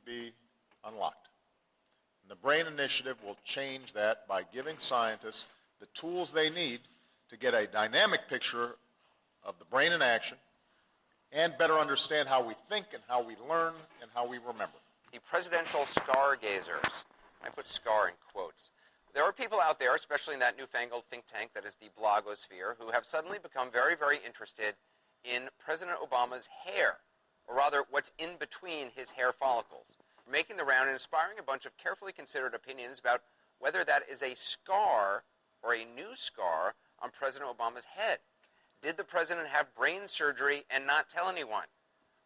be unlocked. And the BRAIN Initiative will change that by giving scientists the tools they need to get a dynamic picture of the brain in action and better understand how we think and how we learn and how we remember. The presidential scar-gazers, I put scar in quotes. There are people out there, especially in that newfangled think tank that is the blogosphere, who have suddenly become very, very interested in President Obama's hair, or rather what's in between his hair follicles, making the round and inspiring a bunch of carefully considered opinions about whether that is a scar or a new scar on President Obama's head. Did the president have brain surgery and not tell anyone?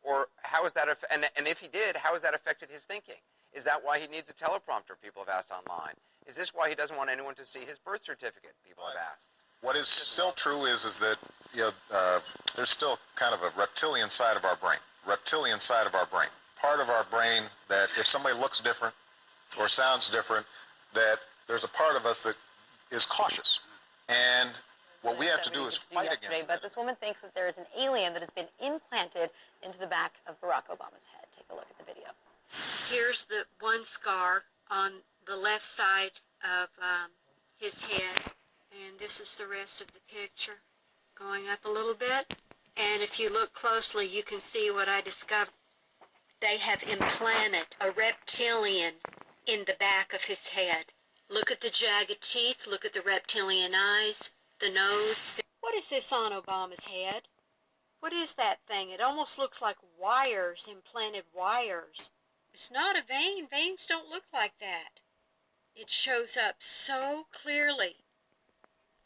Or how is that, and if he did, how has that affected his thinking? Is that why he needs a teleprompter, people have asked online? Is this why he doesn't want anyone to see his birth certificate, people have asked? What is still true is that there's still kind of a reptilian side of our brain. Part of our brain that if somebody looks different or sounds different, that there's a part of us that is cautious. And what we have to do is fight against that. But this woman thinks that there is an alien that has been implanted into the back of Barack Obama's head. Take a look at the video. Here's the one scar on the left side of his head, and this is the rest of the picture going up a little bit. And if you look closely, you can see what I discovered. They have implanted a reptilian in the back of his head. Look at the jagged teeth, look at the reptilian eyes, the nose. What is this on Obama's head? What is that thing? It almost looks like wires, implanted wires. It's not a vein. Veins don't look like that. It shows up so clearly.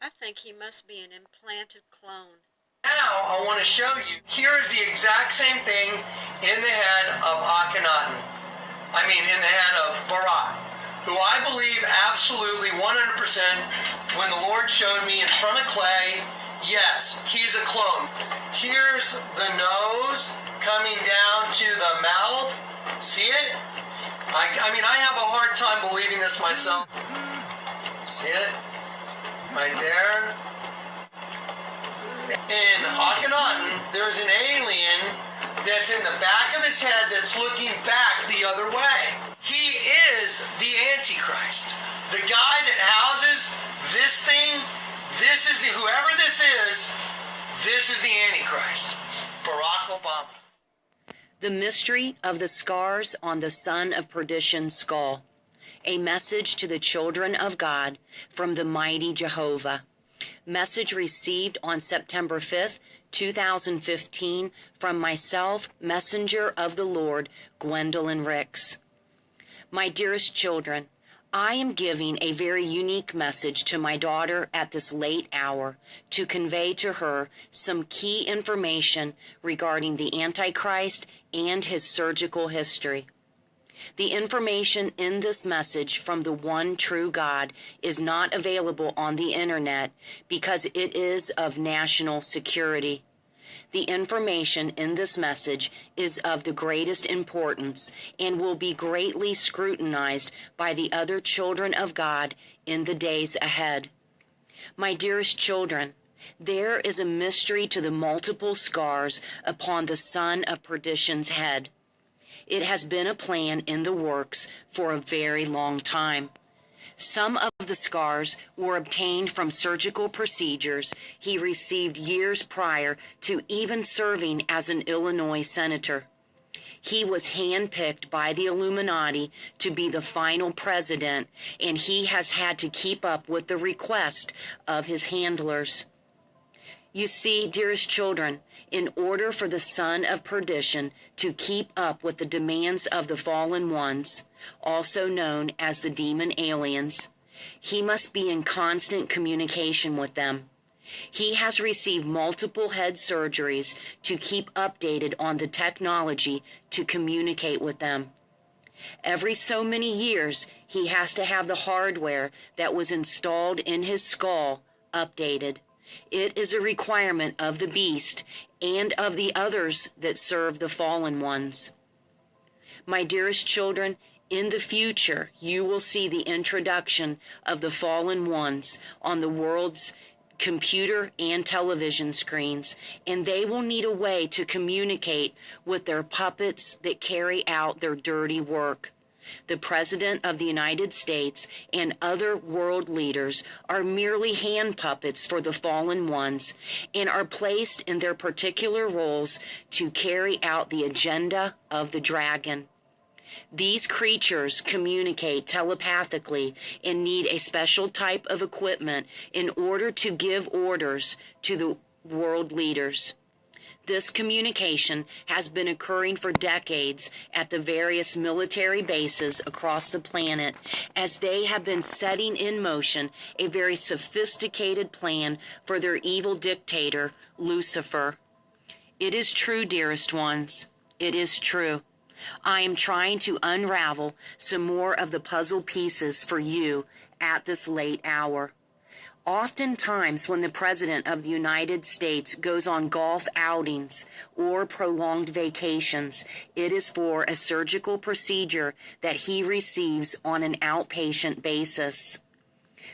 I think he must be an implanted clone. Now I want to show you. Here is the exact same thing in the head of Akhenaten. In the head of Barack, who I believe absolutely 100% when the Lord showed me in front of clay, yes, he's a clone. Here's the nose coming down to the mouth. See it? I have a hard time believing this myself. See it? Right there. In Akhenaten, there's an alien that's in the back of his head that's looking back the other way. He is the Antichrist. The guy that houses this thing, whoever this is the Antichrist. Barack Obama. The mystery of the scars on the son of perdition's skull. A message to the children of God from the mighty Jehovah. Message received on September 5th, 2015 from myself, messenger of the Lord, Gwendolyn Ricks. My dearest children, I am giving a very unique message to my daughter at this late hour to convey to her some key information regarding the Antichrist and his surgical history. The information in this message from the one true God is not available on the internet because it is of national security. The information in this message is of the greatest importance and will be greatly scrutinized by the other children of God in the days ahead. My dearest children, there is a mystery to the multiple scars upon the son of perdition's head. It has been a plan in the works for a very long time. Some of the scars were obtained from surgical procedures he received years prior to even serving as an Illinois senator. He was handpicked by the Illuminati to be the final president, and he has had to keep up with the request of his handlers. You see, dearest children, in order for the son of perdition to keep up with the demands of the fallen ones, also known as the demon aliens, he must be in constant communication with them. He has received multiple head surgeries to keep updated on the technology to communicate with them. Every so many years, he has to have the hardware that was installed in his skull updated. It is a requirement of the beast and of the others that serve the fallen ones. My dearest children, in the future, you will see the introduction of the fallen ones on the world's computer and television screens, and they will need a way to communicate with their puppets that carry out their dirty work. The President of the United States and other world leaders are merely hand puppets for the fallen ones and are placed in their particular roles to carry out the agenda of the dragon. These creatures communicate telepathically and need a special type of equipment in order to give orders to the world leaders. This communication has been occurring for decades at the various military bases across the planet as they have been setting in motion a very sophisticated plan for their evil dictator, Lucifer. It is true, dearest ones. It is true. I am trying to unravel some more of the puzzle pieces for you at this late hour. Oftentimes, when the President of the United States goes on golf outings or prolonged vacations, it is for a surgical procedure that he receives on an outpatient basis.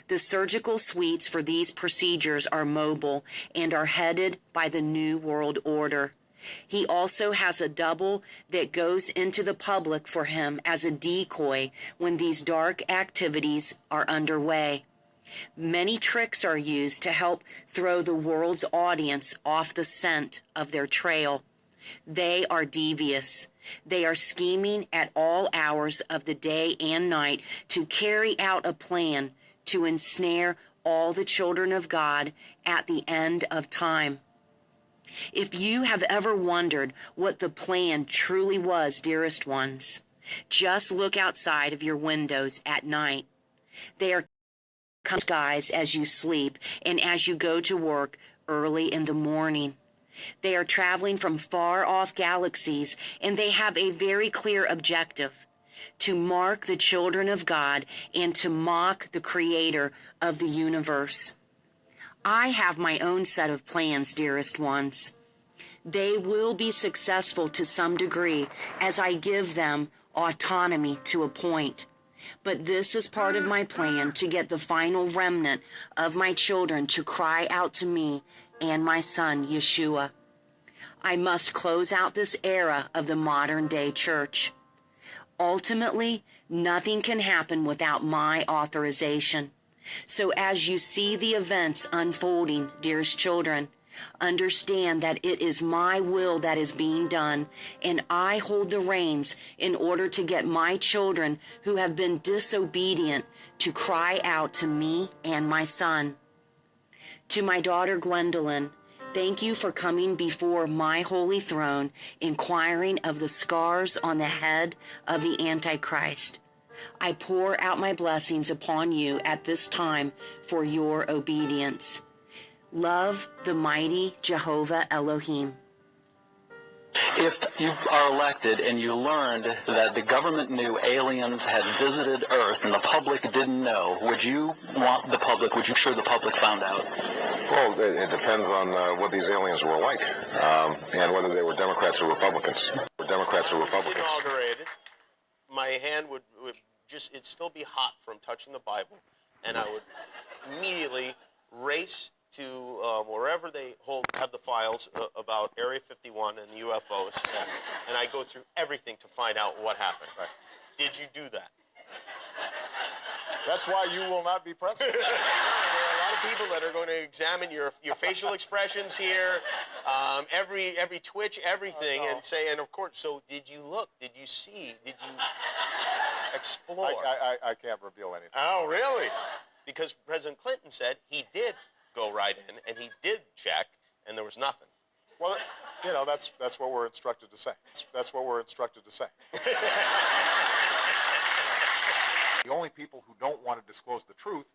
The surgical suites for these procedures are mobile and are headed by the New World Order. He also has a double that goes into the public for him as a decoy when these dark activities are underway. Many tricks are used to help throw the world's audience off the scent of their trail. They are devious. They are scheming at all hours of the day and night to carry out a plan to ensnare all the children of God at the end of time. If you have ever wondered what the plan truly was, dearest ones, just look outside of your windows at night. They are skies as you sleep and as you go to work early in the morning. They are traveling from far-off galaxies, and they have a very clear objective: to mark the children of God and to mock the Creator of the universe. I have my own set of plans, dearest ones. They will be successful to some degree as I give them autonomy to a point. But this is part of my plan to get the final remnant of my children to cry out to me and my son, Yeshua. I must close out this era of the modern-day church. Ultimately, nothing can happen without my authorization. So as you see the events unfolding, dearest children, understand that it is my will that is being done, and I hold the reins in order to get my children who have been disobedient to cry out to me and my son. To my daughter Gwendolyn, thank you for coming before my holy throne, inquiring of the scars on the head of the Antichrist. I pour out my blessings upon you at this time for your obedience. Love, the mighty Jehovah Elohim. If you are elected and you learned that the government knew aliens had visited Earth and the public didn't know, would you sure the public found out? Well, it depends on what these aliens were like, and whether they were Democrats or Republicans. Inaugurated, my hand would just, it'd still be hot from touching the Bible, and I would immediately race to wherever they have the files about Area 51 and UFOs, and I go through everything to find out what happened. Right. Did you do that? That's why you will not be president. There are a lot of people that are going to examine your facial expressions here, every twitch, everything, and say, and of course, so did you look? Did you see? Did you explore? I can't reveal anything. Oh, really? Because President Clinton said he did go right in, and he did check, and there was nothing. Well, you know, that's what we're instructed to say. That's what we're instructed to say. The only people who don't want to disclose the truth